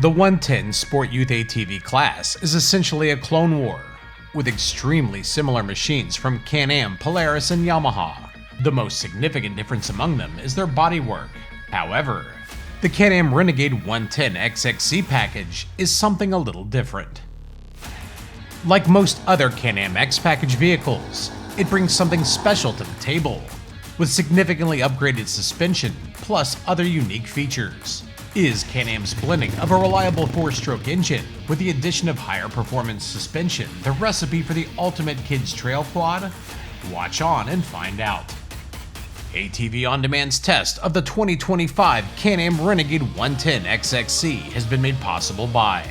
The 110 Sport Youth ATV class is essentially a clone war, with extremely similar machines from Can Am, Polaris, and Yamaha. The most significant difference among them is their bodywork. However, the Can Am Renegade 110 XXC package is something a little different. Like most other Can Am X package vehicles, it brings something special to the table, with significantly upgraded suspension plus other unique features. Is Can Am's blending of a reliable 4-stroke engine with the addition of higher performance suspension the recipe for the ultimate kids trail quad? Watch on and find out. ATV On Demand's test of the 2025 Can Am Renegade 110 XXC has been made possible by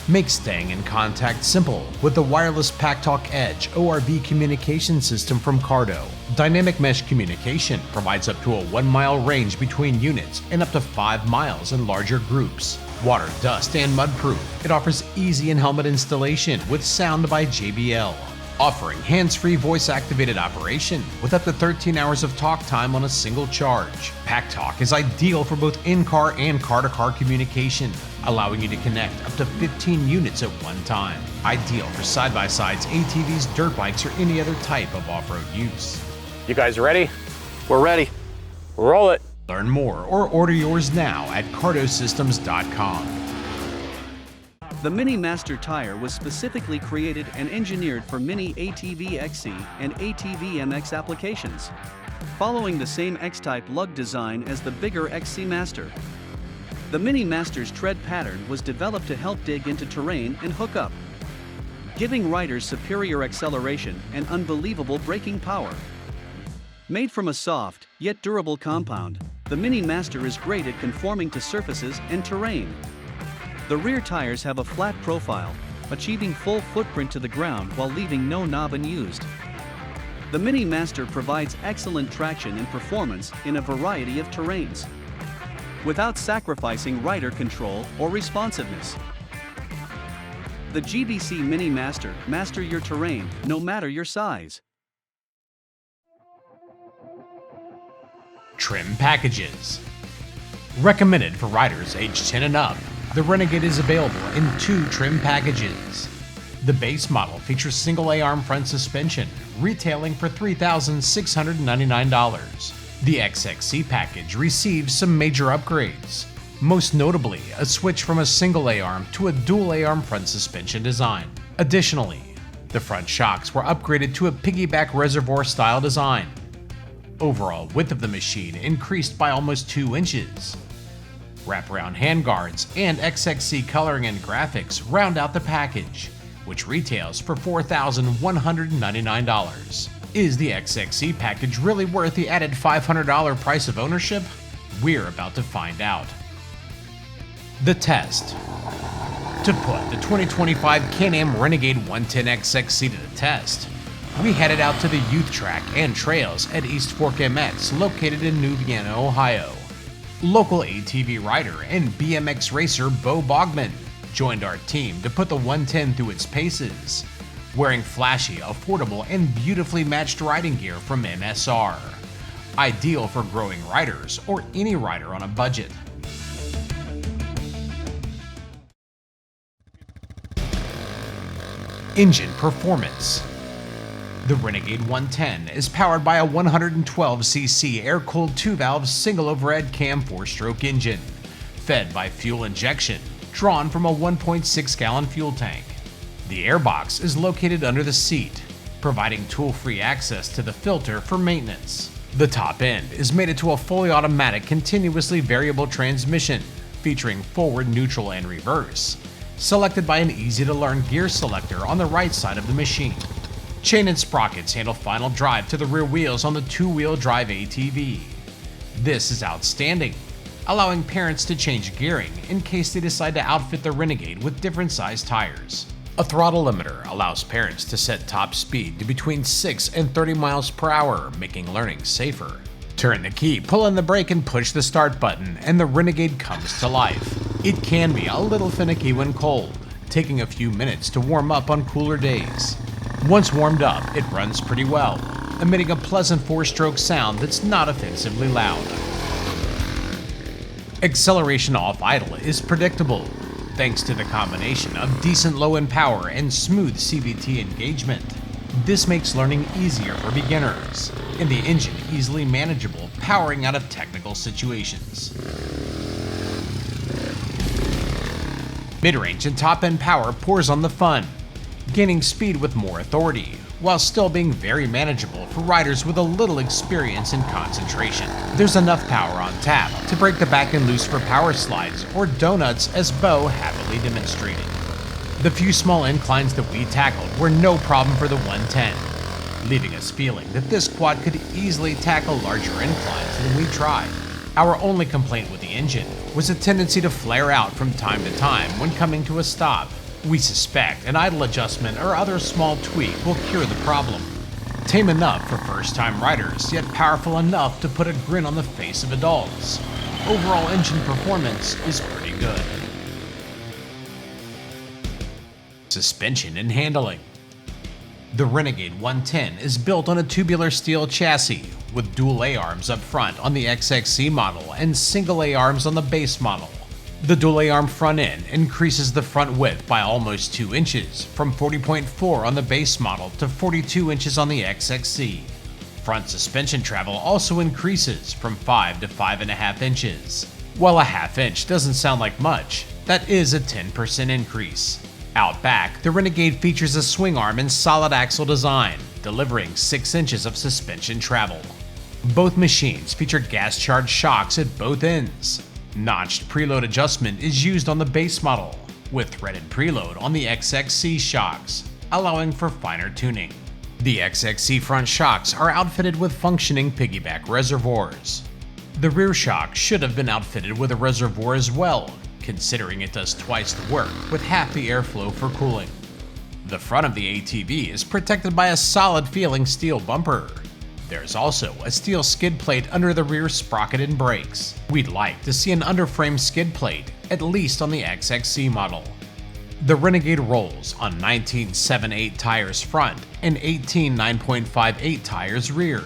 make staying in contact simple with the wireless PackTalk Edge ORV communication system from Cardo. Dynamic mesh communication provides up to a 1-mile range between units and up to 5 miles in larger groups. Water, dust, and mud proof, it offers easy in-helmet installation with sound by JBL. Offering hands-free voice-activated operation with up to 13 hours of talk time on a single charge. PackTalk is ideal for both in-car and car-to-car communication, allowing you to connect up to 15 units at one time. Ideal for side-by-sides, ATVs, dirt bikes, or any other type of off-road use. You guys ready? We're ready. Roll it. Learn more or order yours now at cardosystems.com. The Mini Master tire was specifically created and engineered for Mini ATV XC and ATV MX applications, following the same X-type lug design as the bigger XC Master. The Mini Master's tread pattern was developed to help dig into terrain and hook up, giving riders superior acceleration and unbelievable braking power. Made from a soft, yet durable compound, the Mini Master is great at conforming to surfaces and terrain. The rear tires have a flat profile, achieving full footprint to the ground while leaving no knob unused. The Mini Master provides excellent traction and performance in a variety of terrains, without sacrificing rider control or responsiveness. The GBC Mini Master, master your terrain, no matter your size. Trim packages. Recommended for riders aged 10 and up, the Renegade is available in 2 trim packages. The base model features single A-arm front suspension, retailing for $3,699. The XXC package receives some major upgrades, most notably a switch from a single A-arm to a dual A-arm front suspension design. Additionally, the front shocks were upgraded to a piggyback reservoir style design. Overall width of the machine increased by almost 2 inches. Wraparound handguards and XXC coloring and graphics round out the package, which retails for $4,199. Is the XXC package really worth the added $500 price of ownership? We're about to find out. The test. To put the 2025 Can Am Renegade 110 XXC to the test, we headed out to the youth track and trails at East Fork MX located in New Vienna, Ohio. Local ATV rider and BMX racer Bo Bogman joined our team to put the 110 through its paces, wearing flashy, affordable, and beautifully matched riding gear from MSR. Ideal for growing riders or any rider on a budget. Engine performance. The Renegade 110 is powered by a 112cc air-cooled 2-valve single overhead cam 4-stroke engine, fed by fuel injection, drawn from a 1.6-gallon fuel tank. The airbox is located under the seat, providing tool-free access to the filter for maintenance. The top end is mated to a fully automatic continuously variable transmission, featuring forward, neutral, and reverse, selected by an easy-to-learn gear selector on the right side of the machine. Chain and sprockets handle final drive to the rear wheels on the 2-wheel drive ATV. This is outstanding, allowing parents to change gearing in case they decide to outfit the Renegade with different size tires. A throttle limiter allows parents to set top speed to between 6 and 30 miles per hour, making learning safer. Turn the key, pull in the brake, and push the start button, and the Renegade comes to life. It can be a little finicky when cold, taking a few minutes to warm up on cooler days. Once warmed up, it runs pretty well, emitting a pleasant 4-stroke sound that's not offensively loud. Acceleration off idle is predictable, thanks to the combination of decent low-end power and smooth CVT engagement. This makes learning easier for beginners, and the engine easily manageable powering out of technical situations. Mid-range and top-end power pours on the fun, gaining speed with more authority, while still being very manageable for riders with a little experience and concentration. There's enough power on tap to break the back end loose for power slides or donuts, as Bo happily demonstrated. The few small inclines that we tackled were no problem for the 110, leaving us feeling that this quad could easily tackle larger inclines than we tried. Our only complaint with the engine was a tendency to flare out from time to time when coming to a stop. We suspect an idle adjustment or other small tweak will cure the problem. Tame enough for first-time riders, yet powerful enough to put a grin on the face of adults. Overall engine performance is pretty good. Suspension and handling. The Renegade 110 is built on a tubular steel chassis with dual A-arms up front on the XXC model and single A-arms on the base model. The dual A-arm front end increases the front width by almost 2 inches, from 40.4 on the base model to 42 inches on the XXC. Front suspension travel also increases from 5 to 5.5 inches. While a half inch doesn't sound like much, that is a 10% increase. Out back, the Renegade features a swing arm and solid axle design, delivering 6 inches of suspension travel. Both machines feature gas-charged shocks at both ends. Notched preload adjustment is used on the base model, with threaded preload on the XXC shocks, allowing for finer tuning. The XXC front shocks are outfitted with functioning piggyback reservoirs. The rear shock should have been outfitted with a reservoir as well, considering it does twice the work with half the airflow for cooling. The front of the ATV is protected by a solid-feeling steel bumper. There's also a steel skid plate under the rear sprocket and brakes. We'd like to see an underframe skid plate, at least on the XXC model. The Renegade rolls on 19 7/8 tires front and 18 9.58 tires rear,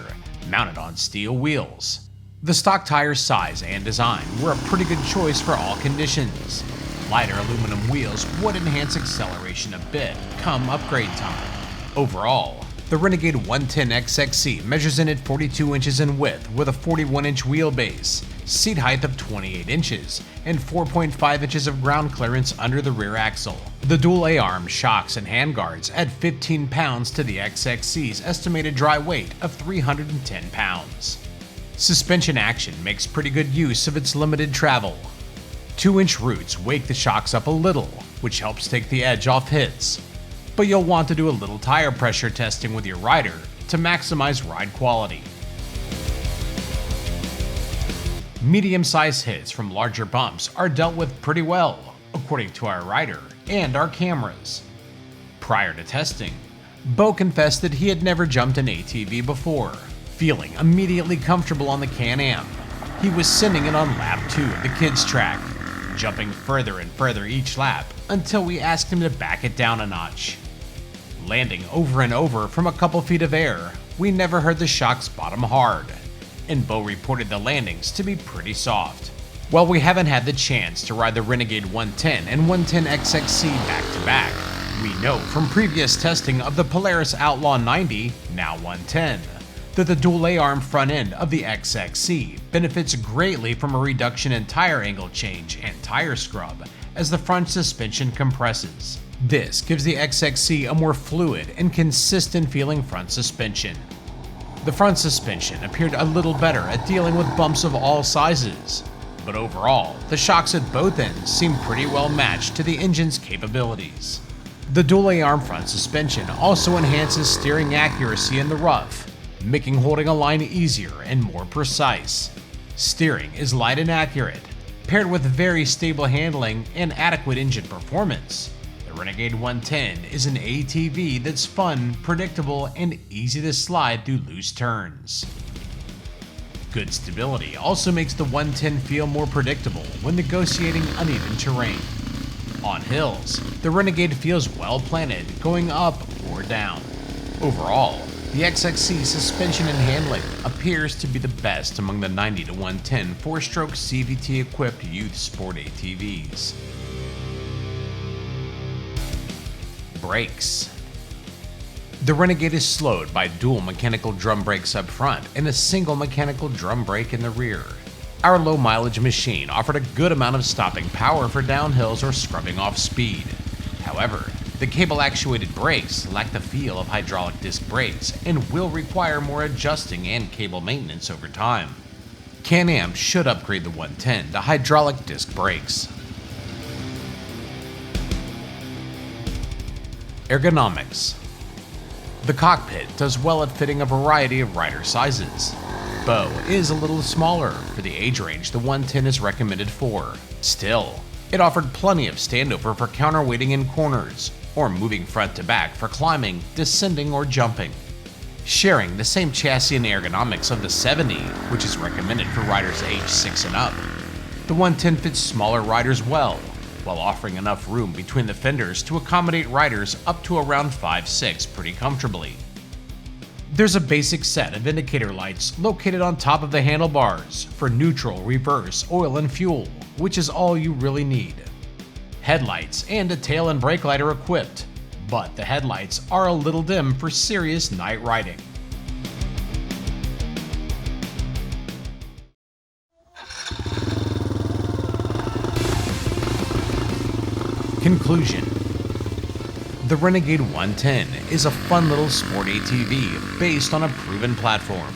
mounted on steel wheels. The stock tire size and design were a pretty good choice for all conditions. Lighter aluminum wheels would enhance acceleration a bit come upgrade time. Overall, the Renegade 110 XXC measures in at 42 inches in width with a 41-inch wheelbase, seat height of 28 inches, and 4.5 inches of ground clearance under the rear axle. The dual A-arm shocks and handguards add 15 pounds to the XXC's estimated dry weight of 310 pounds. Suspension action makes pretty good use of its limited travel. 2-inch roots wake the shocks up a little, which helps take the edge off hits. But you'll want to do a little tire pressure testing with your rider to maximize ride quality. Medium-sized hits from larger bumps are dealt with pretty well, according to our rider and our cameras. Prior to testing, Bo confessed that he had never jumped an ATV before. Feeling immediately comfortable on the Can Am, he was sending it on lap 2 of the kids track, jumping further and further each lap until we asked him to back it down a notch. Landing over and over from a couple feet of air, we never heard the shocks bottom hard, and Bo reported the landings to be pretty soft. While we haven't had the chance to ride the Renegade 110 and 110 XXC back to back, we know from previous testing of the Polaris Outlaw 90, now 110, that the dual A-arm front end of the XXC benefits greatly from a reduction in tire angle change and tire scrub as the front suspension compresses. This gives the XXC a more fluid and consistent feeling front suspension. The front suspension appeared a little better at dealing with bumps of all sizes, but overall, the shocks at both ends seem pretty well matched to the engine's capabilities. The dual A-arm front suspension also enhances steering accuracy in the rough, making holding a line easier and more precise. Steering is light and accurate, paired with very stable handling and adequate engine performance. The Renegade 110 is an ATV that's fun, predictable, and easy to slide through loose turns. Good stability also makes the 110 feel more predictable when negotiating uneven terrain. On hills, the Renegade feels well planted going up or down. Overall, the XXC suspension and handling appears to be the best among the 90 to 110 4-stroke CVT-equipped youth sport ATVs. Brakes. The Renegade is slowed by dual mechanical drum brakes up front and a single mechanical drum brake in the rear. Our low mileage machine offered a good amount of stopping power for downhills or scrubbing off speed. However, the cable actuated brakes lack the feel of hydraulic disc brakes and will require more adjusting and cable maintenance over time. Can Am should upgrade the 110 to hydraulic disc brakes. Ergonomics. The cockpit does well at fitting a variety of rider sizes. Bow is a little smaller for the age range the 110 is recommended for. Still, it offered plenty of standover for counterweighting in corners, or moving front to back for climbing, descending, or jumping. Sharing the same chassis and ergonomics of the 70, which is recommended for riders age 6 and up, the 110 fits smaller riders well, while offering enough room between the fenders to accommodate riders up to around 5'6" pretty comfortably. There's a basic set of indicator lights located on top of the handlebars for neutral, reverse, oil, and fuel, which is all you really need. Headlights and a tail and brake light are equipped, but the headlights are a little dim for serious night riding. Conclusion. The Renegade 110 is a fun little sport ATV based on a proven platform.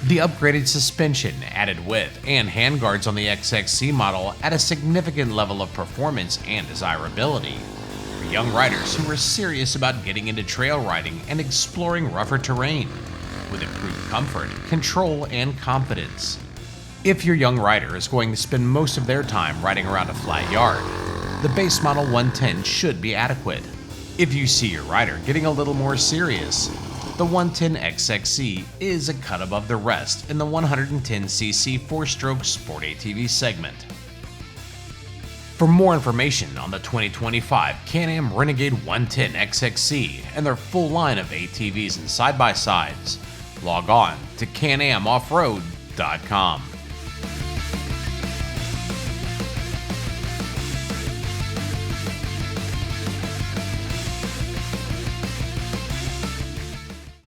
The upgraded suspension, added width, and handguards on the XXC model add a significant level of performance and desirability for young riders who are serious about getting into trail riding and exploring rougher terrain with improved comfort, control, and confidence. If your young rider is going to spend most of their time riding around a flat yard, the base model 110 should be adequate. If you see your rider getting a little more serious, the 110 XXC is a cut above the rest in the 110cc 4-stroke sport ATV segment. For more information on the 2025 Can Am Renegade 110 XXC and their full line of ATVs and side-by-sides, log on to canamoffroad.com.